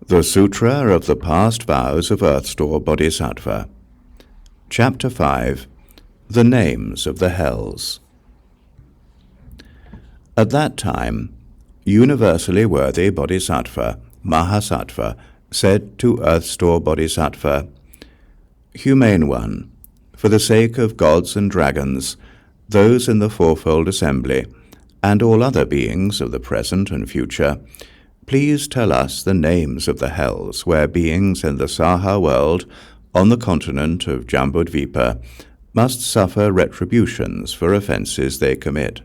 The Sutra of the Past Vows of Earth-Store Bodhisattva. Chapter 5. The Names of the Hells. At that time, universally worthy Bodhisattva, Mahasattva, said to Earth-Store Bodhisattva, "Humane one, for the sake of gods and dragons, those in the fourfold assembly, and all other beings of the present and future, please tell us the names of the hells where beings in the Saha world, on the continent of Jambudvipa, must suffer retributions for offences they commit.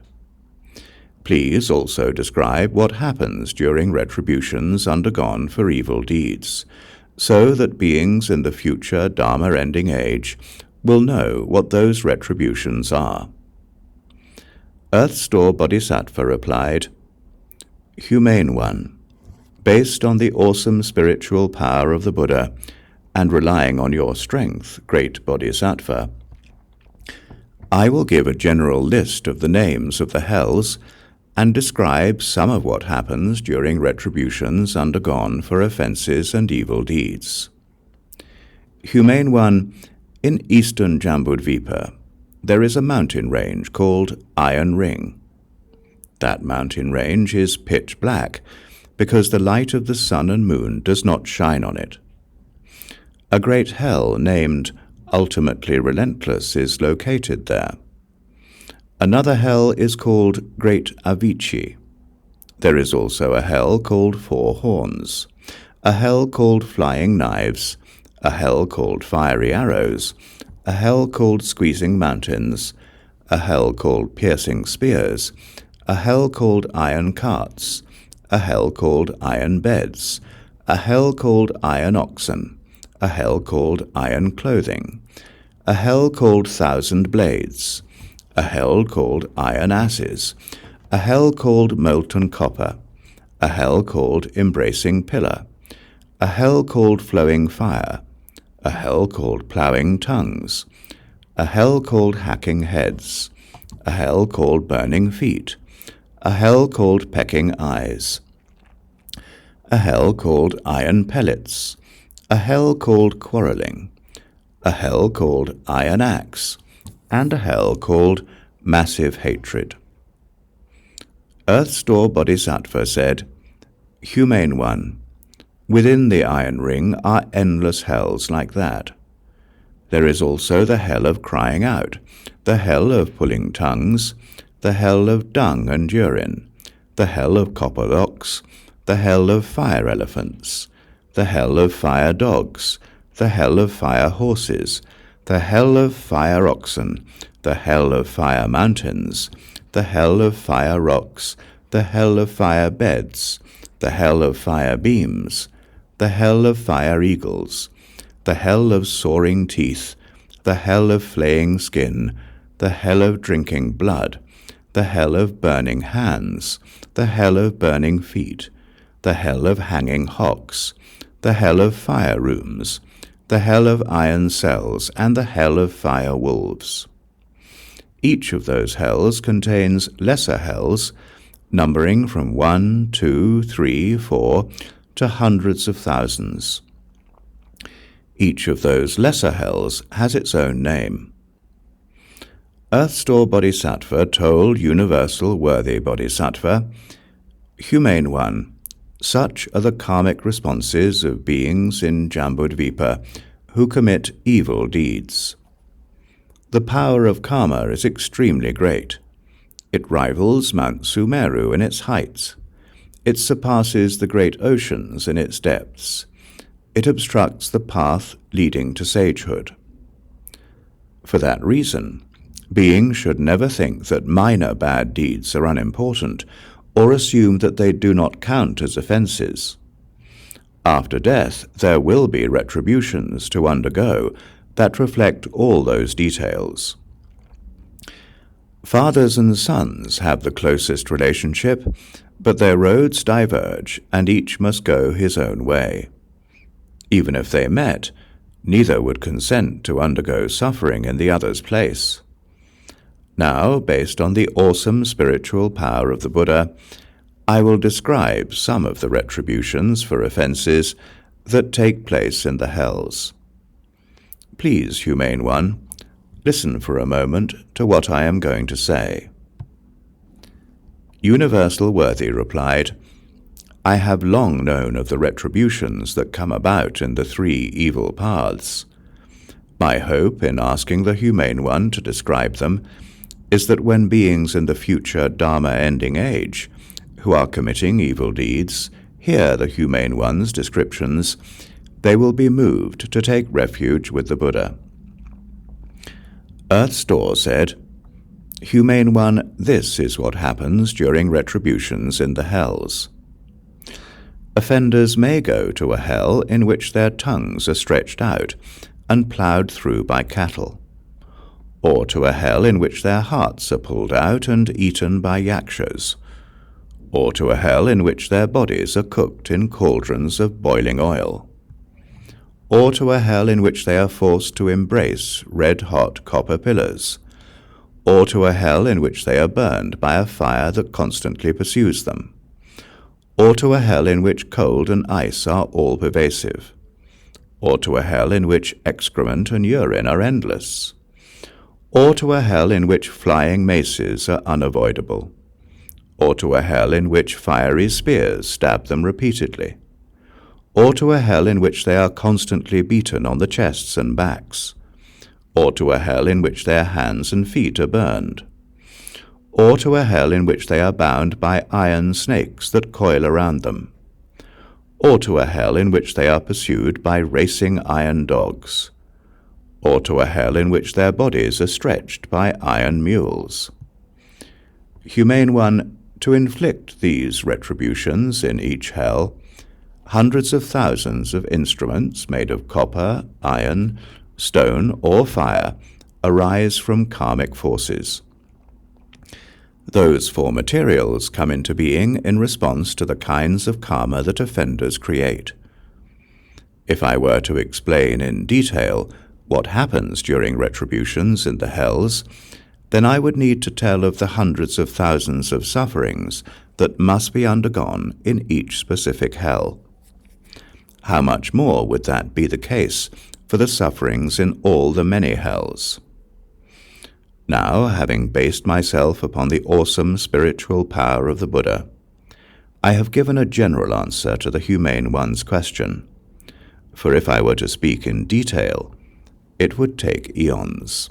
Please also describe what happens during retributions undergone for evil deeds, so that beings in the future Dharma-ending age will know what those retributions are." Earth-Store Bodhisattva replied, "Humane one, based on the awesome spiritual power of the Buddha, and relying on your strength, great Bodhisattva, I will give a general list of the names of the hells and describe some of what happens during retributions undergone for offences and evil deeds. Humane one, in eastern Jambudvipa, there is a mountain range called Iron Ring. That mountain range is pitch black, because the light of the sun and moon does not shine on it. A great hell named Ultimately Relentless is located there. Another hell is called Great Avicii. There is also a hell called Four Horns, a hell called Flying Knives, a hell called Fiery Arrows, a hell called Squeezing Mountains, a hell called Piercing Spears, a hell called Iron Carts, a hell called Iron Beds, a hell called Iron Oxen, a hell called Iron Clothing, a hell called Thousand Blades, a hell called Iron Asses, a hell called Molten Copper, a hell called Embracing Pillar, a hell called Flowing Fire, a hell called Ploughing Tongues, a hell called Hacking Heads, a hell called Burning Feet, a hell called Pecking Eyes, a hell called Iron Pellets, a hell called Quarrelling, a hell called Iron Axe, and a hell called Massive Hatred." Earth-Store Bodhisattva said, "Humane one, within the Iron Ring are endless hells like that. There is also the hell of crying out, the hell of pulling tongues, the hell of dung and urine, the hell of copper locks, the hell of fire elephants, the hell of fire dogs, the hell of fire horses, the hell of fire oxen, the hell of fire mountains, the hell of fire rocks, the hell of fire beds, the hell of fire beams, the hell of fire eagles, the hell of soaring teeth, the hell of flaying skin, the hell of drinking blood, the hell of burning hands, the hell of burning feet, the hell of hanging hocks, the hell of fire rooms, the hell of iron cells, and the hell of fire wolves. Each of those hells contains lesser hells, numbering from 1, 2, 3, 4, to hundreds of thousands. Each of those lesser hells has its own name." Earth-Store Bodhisattva told Universal Worthy Bodhisattva, "Humane one, such are the karmic responses of beings in Jambudvipa who commit evil deeds. The power of karma is extremely great. It rivals Mount Sumeru in its heights. It surpasses the great oceans in its depths. It obstructs the path leading to sagehood. For that reason, beings should never think that minor bad deeds are unimportant, or assume that they do not count as offences. After death, there will be retributions to undergo that reflect all those details. Fathers and sons have the closest relationship, but their roads diverge, and each must go his own way. Even if they met, neither would consent to undergo suffering in the other's place. Now, based on the awesome spiritual power of the Buddha, I will describe some of the retributions for offences that take place in the hells. Please, Humane One, listen for a moment to what I am going to say." Universal Worthy replied, "I have long known of the retributions that come about in the 3 evil paths. My hope in asking the Humane One to describe them is that when beings in the future Dharma-ending age, who are committing evil deeds, hear the Humane One's descriptions, they will be moved to take refuge with the Buddha." Earth's Door said, "Humane One, this is what happens during retributions in the hells. Offenders may go to a hell in which their tongues are stretched out and ploughed through by cattle, or to a hell in which their hearts are pulled out and eaten by yakshas, or to a hell in which their bodies are cooked in cauldrons of boiling oil, or to a hell in which they are forced to embrace red-hot copper pillars, or to a hell in which they are burned by a fire that constantly pursues them, or to a hell in which cold and ice are all-pervasive, or to a hell in which excrement and urine are endless, or to a hell in which flying maces are unavoidable, or to a hell in which fiery spears stab them repeatedly, or to a hell in which they are constantly beaten on the chests and backs, or to a hell in which their hands and feet are burned, or to a hell in which they are bound by iron snakes that coil around them, or to a hell in which they are pursued by racing iron dogs, or to a hell in which their bodies are stretched by iron mules. Humane One, to inflict these retributions in each hell, hundreds of thousands of instruments made of copper, iron, stone, or fire arise from karmic forces. Those 4 materials come into being in response to the kinds of karma that offenders create. If I were to explain in detail what happens during retributions in the hells, then I would need to tell of the hundreds of thousands of sufferings that must be undergone in each specific hell. How much more would that be the case for the sufferings in all the many hells? Now, having based myself upon the awesome spiritual power of the Buddha, I have given a general answer to the Humane One's question, for if I were to speak in detail, it would take eons.